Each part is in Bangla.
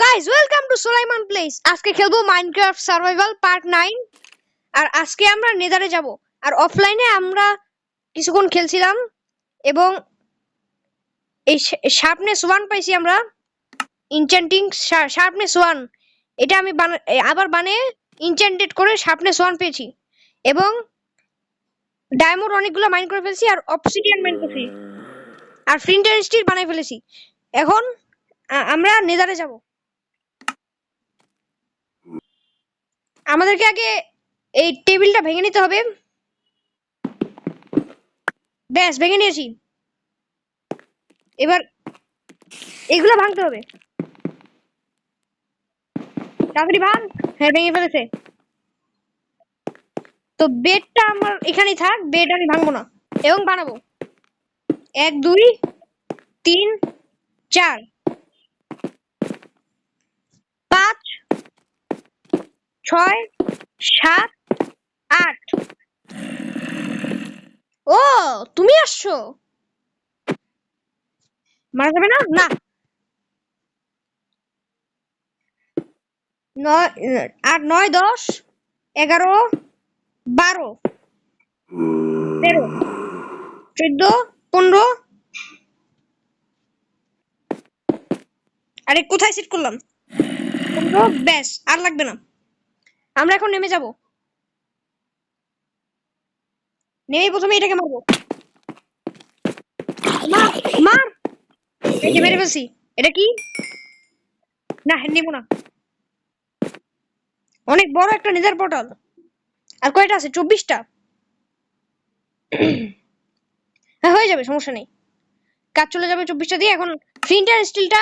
Guys welcome to Sulaiman place. আজকে খেলবো মাইনক্রাফট সার্ভাইভাল পার্ট 9। আর আজকে আমরা নেদারে যাব। আর অফলাইনে আমরা কিছুক্ষণ খেলছিলাম এবং এই শার্পনেস 1 পাইছি আমরা। ইনচ্যান্টিং শার্পনেস 1, এটা আমি আবার বানিয়ে ইনচ্যান্টেড করে শার্পনেস 1 পেয়েছি এবং ডায়মন্ড অনেকগুলো মাইন করে ফেলছি আর অবসিডিয়ান মাইন করেছি আর ফ্লিন্টার স্টিল বানাই ফেলেছি। এখন আমরা নেদারে যাব। আমাদেরকে আগে এই টেবিলটা ভেঙে নিতে হবে। ব্যাস ভেঙে নিয়েছি। এবার এগুলো ভাঙতে হবে। তাড়াতাড়ি ভাঙ। হ্যাঁ ভেঙে ফেলেছে। তো বেডটা আমার এখানেই থাক, বেড আমি ভাঙবো না এবং বানাবো 1 2 3 4 5 6 7 8। ও তুমি আসছো, মারা যাবে না? না 8 9 10 11 12 13 14 15। আরে কোথায় সেট করলাম? 15। ব্যাস আর লাগবে না। আমরা এখন নেমে যাব। নেমে প্রথমে এটাকে মারবো। মার মার। এই যে মেরে ফেলছি। এটা কি? না নেবো না। অনেক বড় একটা নেজার পোর্টাল। আর কয়টা আছে? 24টা। হ্যাঁ হয়ে যাবে, সমস্যা নেই। কাজ চলে যাবে 24টা দিয়ে। এখন প্রিন্টার স্টিলটা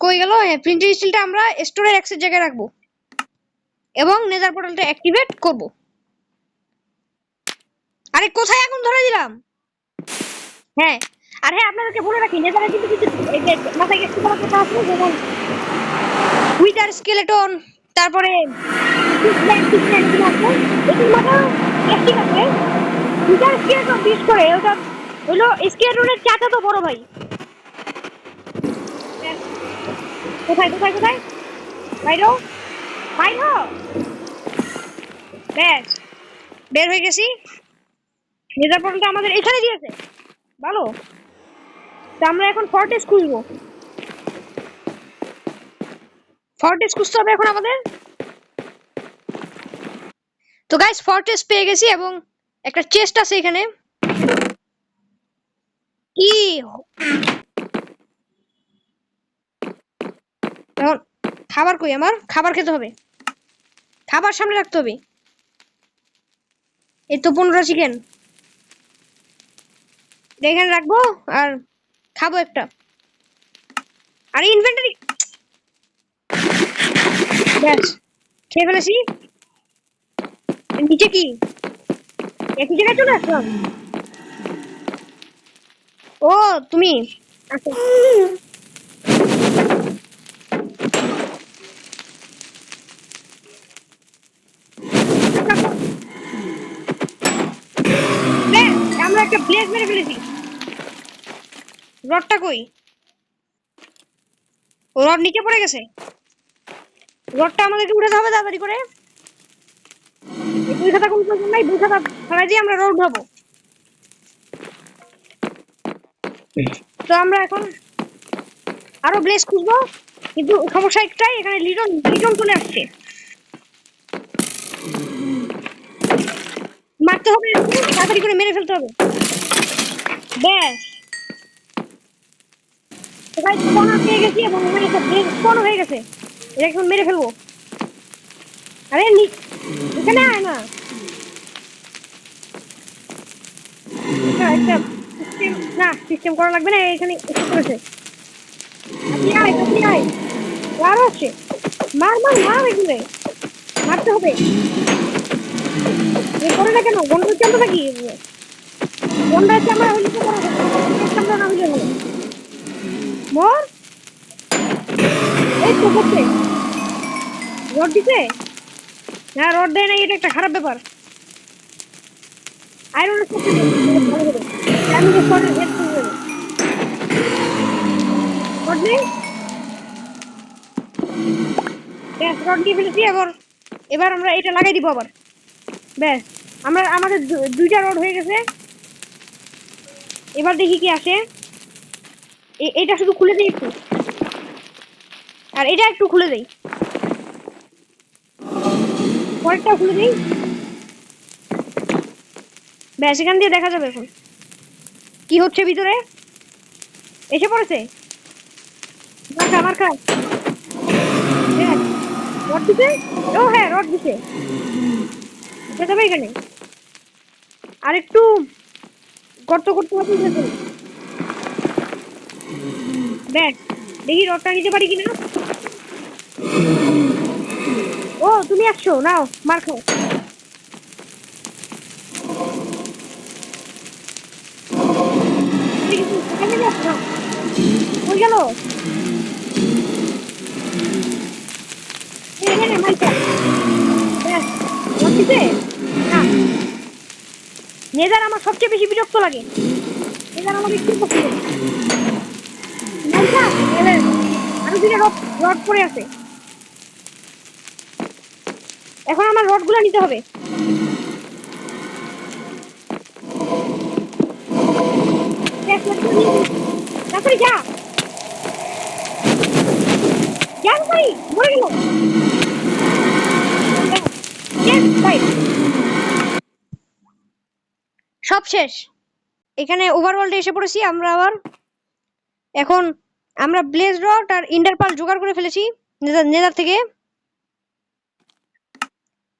কই গেল? হ্যাঁ প্রিন্টার স্টিলটা আমরা স্টোরের অ্যাক্সেস জায়গায় রাখবো এবং নেজার পোর্টালটা অ্যাক্টিভেট করব। আরে কোথায় আগুন ধরে দিলাম? হ্যাঁ আর হ্যাঁ আপনাদেরকে বলে রাখি, নেজারে কিন্তু কিছু এই যে মাথায় একটু বড় কথা আছে, যেমন উইদার স্কেলেটন, তারপরে বিশেষ করে ওটা হলো স্কেলেটনের চাচা তো বড় ভাই। কোথায় কোথায় কোথায়? বাইরো বাইরো। ব্যাস বের হয়ে গেছি। নেজার পোর্টালটা আমাদের এখানে দিয়েছে, ভালো। তো আমরা এখন ফর্টেস খুঁজবো। ফর্টেস খুঁজতে হবে এখন আমাদের। তো গাইস ফর্টেস পেয়ে গেছি এবং একটা চেস্ট আছে এখানে। কি এখন খাবার কই? আমার খাবার খেতে হবে, খাবার সামনে রাখতে হবে। এই তো 15 চিকেন এখানে রাখবো আর খাবো একটা। আর ইনভেন্টরি ব্যাস খেয়ে ফেলেছি। নিচে কি একই জায়গায় চলে আসলাম? ও তুমি আচ্ছা। আমরা একটা ব্লেজ মেরে ফেলেছি। রডটা কই? ও রড নিচে পড়ে গেছে। রডটা আমাদেরকে উঠাতে হবে তাড়াতাড়ি করে। দুই খাতা কোন প্রয়োজন নাই, দুই খাতা ফেলাই দিয়ে আমরা রড উঠাবো। তো আমরা এখন আরো ব্লেজ খুঁজবো, কিন্তু সমস্যা একটাই, এখানে লিটন লিটন চলে আসছে। মারতে হবে, তাড়াতাড়ি করে মেরে ফেলতে হবে। ব্যাস ভাই স্পনা পেয়ে গেছি এবং আমার একটা ব্লেজ স্পন হয়ে গেছে। এটা এখন মেরে ফেলবো। আরে এখানে আয় না। একটা সিস্টেম না, সিস্টেম করা লাগবে না, এখানে এসে করেছে। আপনি আয় আপনি আয়। আরো আছে, মার মার মার, এগুলো মারতে হবে। এ করে না কেন? গন্ডার চামড়া নাকি? গন্ডার চামড়া হইলে তো করা যাবে, চামড়া না হইলে হবে। মর। এই তো করছে। রড দিছে না? রড দেয় না, এটা একটা খারাপ ব্যাপার। আয়রনের সাথে ভালো হবে। আমি তো শর্টের হেড করে দেবো। রড নেই। রড দিয়ে ফেলেছি। এবার আমরা এটা লাগাই দিব আবার। ব্যাস, আমাদের দুইটা রড হয়ে গেছে। এবার দেখি কি আসে। এটা শুধু খুলে দিই একটু, আর এটা একটু খুলে দেই, পরেরটা খুলে দিই। ব্যাস, এখান দিয়ে দেখা যাবে এখন কি হচ্ছে ভিতরে। এসে পড়েছে। মার্কা রড দিছে। ও হ্যাঁ, রড দিছে। উঠে যাবে এখানে। আর একটু গর্ত করতে হবে। ব্যাস, দেখি রডটা নিতে পারি কিনা। ও, তুমি আসছো, নাও মার খাও। কই গেল? এখানে মাইকা। ব্যাস, রড দিছে না। নেজার আমার সবচেয়ে বেশি বিরক্ত লাগে। নেজার আমার একটু পছন্দ না। মাইকা, আরো দুইটা রড রড পড়ে আছে। এখন আমার রড গুলা নিতে হবে। তাড়াতাড়ি যা, যা তাড়াতাড়ি, মরে গেল। সব শেষ। এখানে ওভারওয়ার্ল্ডে এসে পড়েছি আমরা আবার। এখন আমরা ব্লেজ রড আর ইন্ডারপাল জোগাড় করে ফেলেছি নেদার থেকে।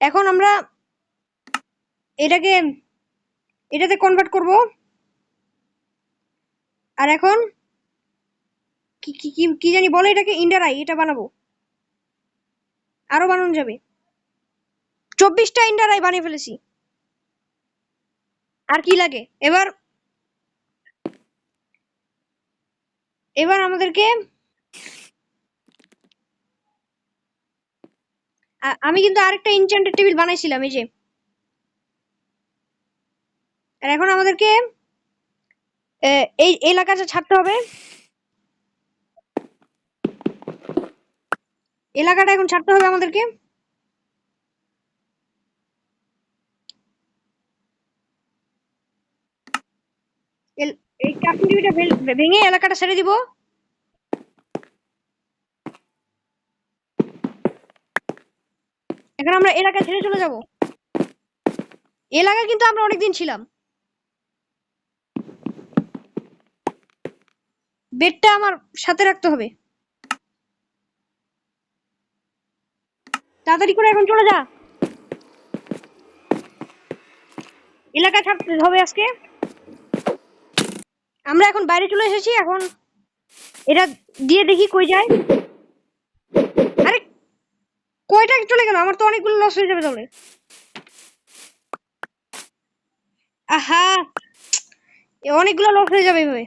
এখন আমরা এটাতে কনভার্ট করব। আর এখন কি কি কি জানি বলে এটাকে, ইন্ডারাই, এটা বানাবো। আরো বানানো যাবে। 24টা ইন্ডারাই বানিয়ে ফেলেছি। আর কি লাগে এবার? এবার আমাদেরকে আমি কিন্তু আরেকটা এনচ্যান্টেড টেবিল বানাইছিলাম, এই যে। আর এখন আমাদেরকে এই এলাকাটা ছাড়তে হবে। এলাকাটা এখন ছাড়তে হবে আমাদেরকে। এই ক্রাফটিং টেবিলটা ভেঙে এলাকাটা ছেড়ে দিব। এখন আমরা এলাকা ছেড়ে চলে যাব। এলাকায় কিন্তু আমরা অনেকদিন ছিলাম। বেডটা আমার সাথে রাখতে হবে। তাড়াতাড়ি করে এখন চলে যা। এলাকা ছাড়তে হবে আজকে। আমরা এখন বাইরে চলে এসেছি। এখন এটা দিয়ে দেখি কই যায়। আরে, কয়টা চলে গেল? আমার তো অনেকগুলো লস হয়ে যাবে তাহলে। আহা, অনেকগুলো লস হয়ে যাবে এভাবে।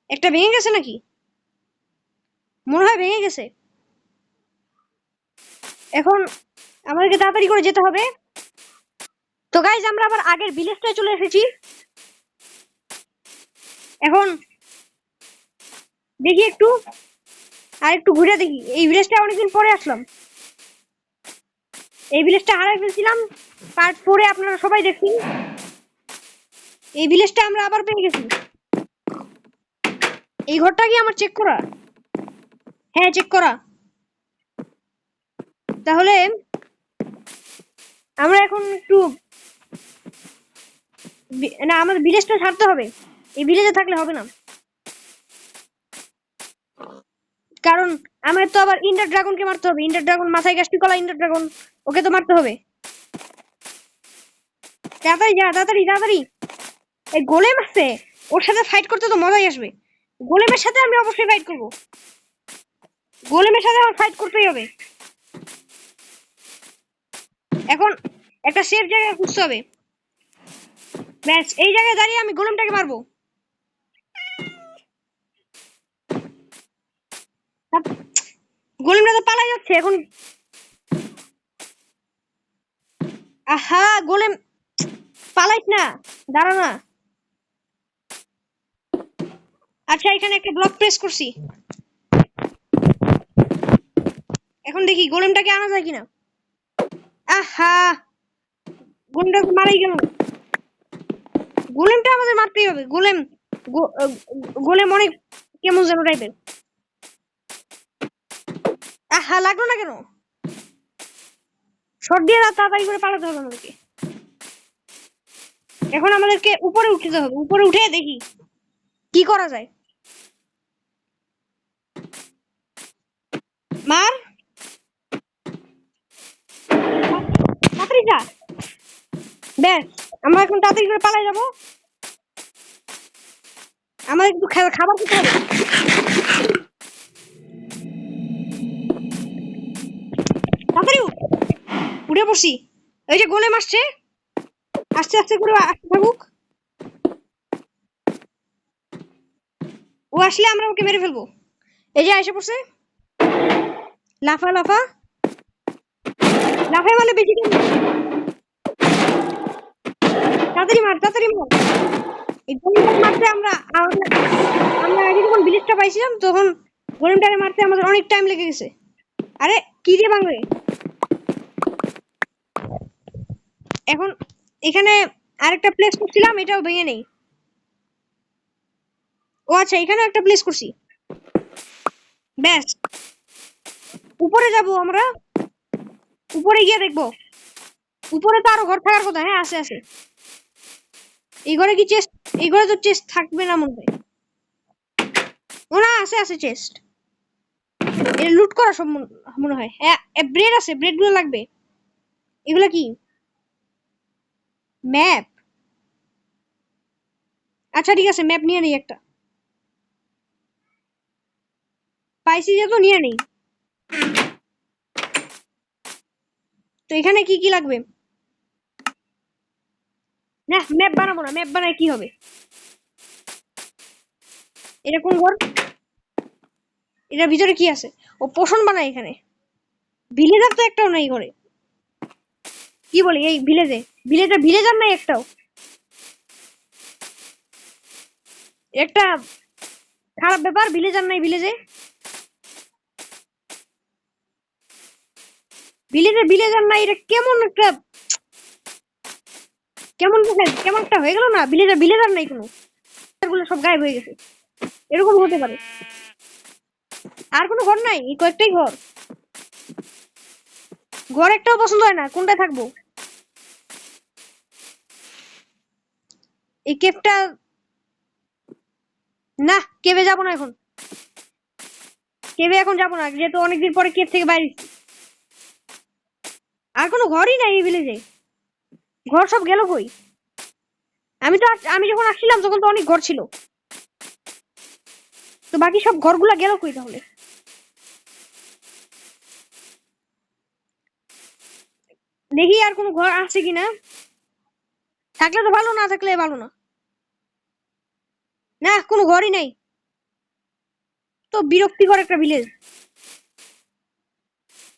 একটা ভেঙে গেছে নাকি? মনে হয় ভেঙে গেছে। এখন আমাদেরকে তাড়াতাড়ি করে যেতে হবে। তো গাইজ, আমরা আবার আগের ভিলেজটায় চলে এসেছি। এখন দেখি একটু, আর একটু ঘুরে দেখি। এই ভিলেজটা অনেকদিন পরে আসলাম। এই ভিলেজটা হারাই ফেলছিলাম পার্ট 4-এ, আপনারা সবাই দেখছেন। এই ভিলেজটা আমরা আবার পেয়ে গেছি। এই ঘরটা কি আমার চেক করা? হ্যাঁ, চেক করা। তাহলে আমরা এখন একটু না, আমাদের ভিলেজটা ছাড়তে হবে। এই ভিলেজে থাকলে হবে না, কারণ আমার তো আবার ইন্ডার ড্রাগনকে মারতে হবে। ইন্ডার ড্রাগন, মাথায় গাছটি কলা ইন্ডার ড্রাগন, ওকে তো মারতে হবে। তাড়াতাড়ি যা, তাড়াতাড়ি তাড়াতাড়ি। এই গোলেম আছে, ওর সাথে ফাইট করতে তো মজাই আসবে। গোলেমের সাথে আমি অবশ্যই ফাইট করব। গোলেমের সাথে আমার ফাইট করতেই হবে। এখন একটা সেফ জায়গা খুঁজতে হবে। ব্যাস, এই জায়গায় দাঁড়িয়ে আমি গোলেমটাকে মারবো। গোলেমটা তো পালাই যাচ্ছে এখন। আহা, গোলেম পালাইস না, দাঁড়া না। আচ্ছা, এখানে একটা ব্লক প্রেস করছি। এখন দেখি গোলেমটাকে আনা যায় কিনা। আহা, গোলেমটাকে মারাই গেল। গোলেমটা আমাদের মারতেই হবে। গোলেম অনেক কেমন যেন টাইপের। আহা, লাগলো না কেন? শট দিয়ে তাড়াতাড়ি করে পালাতে হবে আমাদেরকে। এখন আমাদেরকে উপরে উঠতে হবে, উপরে উঠে দেখি কি করা যায়। মার তাড়াতাড়ি যা। ব্যাস, আমরা এখন তাড়াতাড়ি করে পালাই যাবো। আমাদের একটু খাবার খেতে হবে। তাড়াতাড়ি উঠে পড়ছি। ওই যে গোলেম আসছে, আস্তে আস্তে করে আসতে থাকুক। ও আসলে আমরা ওকে মেরে ফেলবো। এই যে এসে পড়ছে। লাফা লাফা লাফাই বলে বেশি দিন। তাড়াতাড়ি মার, তাড়াতাড়ি মার। এই গোলেমটাকে মারতে আমরা আগে যখন ভিলেজটা পাইছিলাম তখন গোলেমটাকে মারতে আমাদের অনেক টাইম লেগে গেছে। আরে কি দিয়ে ভাঙবে? এখন এখানে আরেকটা প্লেস করছিলাম, এটাও ভেঙে নেই। ও আচ্ছা, এখানে একটা প্লেস করছি। ব্যাস, উপরে যাব আমরা। উপরে গিয়ে দেখবো। উপরে তো আরো ঘর থাকার কথা। হ্যাঁ, আছে আছে। এই ঘরে কি চেস্ট? এই ঘরে তো চেস্ট থাকবে না মনে হয়। ও না, আছে আছে চেস্ট। এটা লুট করা সব মনে হয়। ব্রেড আছে, ব্রেড গুলো লাগবে। এগুলো কি? ম্যাপ? আচ্ছা ঠিক আছে, ম্যাপ নিয়ে নেই একটা। পাইছি যেহেতু নিয়ে নেই। তো এখানে কি কি লাগবে? না, ম্যাপ বানাবো না। ম্যাপ বানায় কি হবে? এটা কোন ঘর? এটার ভিতরে কি আছে? ও পোষণ বানায় এখানে। ভিলেজার তো একটাও নাই ঘরে। কি বলি, এই ভিলেজার নাই একটাও। একটা খারাপ ব্যাপার, ভিলেজার নাই ভিলেজে। ভিলেজার নাই, এটা কেমন একটা কেমন একটা হয়ে গেল না। ভিলেজার নাই কোনো। গুলো সব গায়েব হয়ে গেছে। এরকম হতে পারে। আর কোনো ঘর নাই, এই কয়েকটাই ঘর। ঘর একটাও পছন্দ হয় না, কোনটায় থাকবো? এই কেভটা, না কেভে যাবো না এখন। কেভে এখন যাবো না, যেহেতু অনেকদিন পরে কেভ থেকে বাইরে। আর কোনো ঘরই নাই এই ভিলেজে। ঘর সব গেল কই? আমি যখন আসছিলাম তখন তো অনেক ঘর ছিল। তো বাকি সব ঘরগুলা গেল কই তাহলে? দেখি আর কোনো ঘর আছে কিনা। থাকলে তো ভালো, না থাকলে ভালো না। না, কোনো ঘরই নাই। তো বিরক্তিকর একটা ভিলেজ।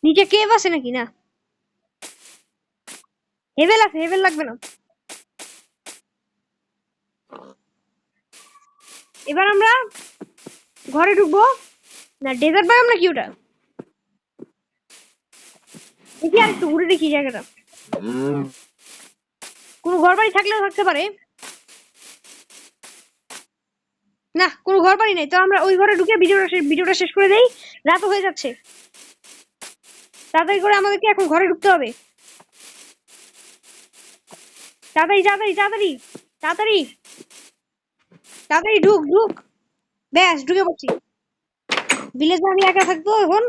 নিচে কেভ আছে নাকি? না, হেভেল আছে, হেভেল লাগবে না। এবার আমরা ঘরে ঢুকবো। না, ডেজার্ট বায়োম নাকি ওটা? দেখি আর একটু ঘুরে দেখি জায়গাটা। কোনো ঘর বাড়ি থাকলেও থাকতে পারে। না, কোনো ঘর বাড়ি নেই। তো আমরা ওই ঘরে ঢুকে ভিডিওটা শেষ করে দেই। রাতও হয়ে যাচ্ছে। তাড়াতাড়ি করে আমাদেরকে এখন ঘরে ঢুকতে হবে। তাড়াতাড়ি তাড়াতাড়ি তাড়াতাড়ি তাড়াতাড়ি তাড়াতাড়ি ঢুক ঢুক। ব্যাস, ঢুকে পড়ছি। ভিলেজে আমি একা থাকবো এখন।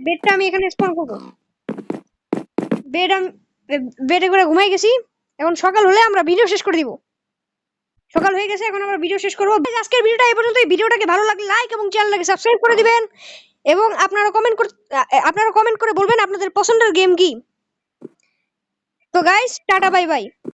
বেডটা আমি এখানে স্পন করবো। বেড আমি বেডে করে ঘুমাই গেছি। এখন সকাল হলে আমরা ভিডিও শেষ করে দিব। সকাল হয়ে গেছে, এখন আমরা ভিডিও শেষ করবো। আজকের ভিডিওটা এই পর্যন্ত। এই ভিডিওটাকে ভালো লাগলে লাইক এবং চ্যানেলটাকে সাবস্ক্রাইব করে দিবেন। এবং আপনারা কমেন্ট করে বলবেন আপনাদের পছন্দের গেম কি। তো গাইস, টাটা বাই বাই।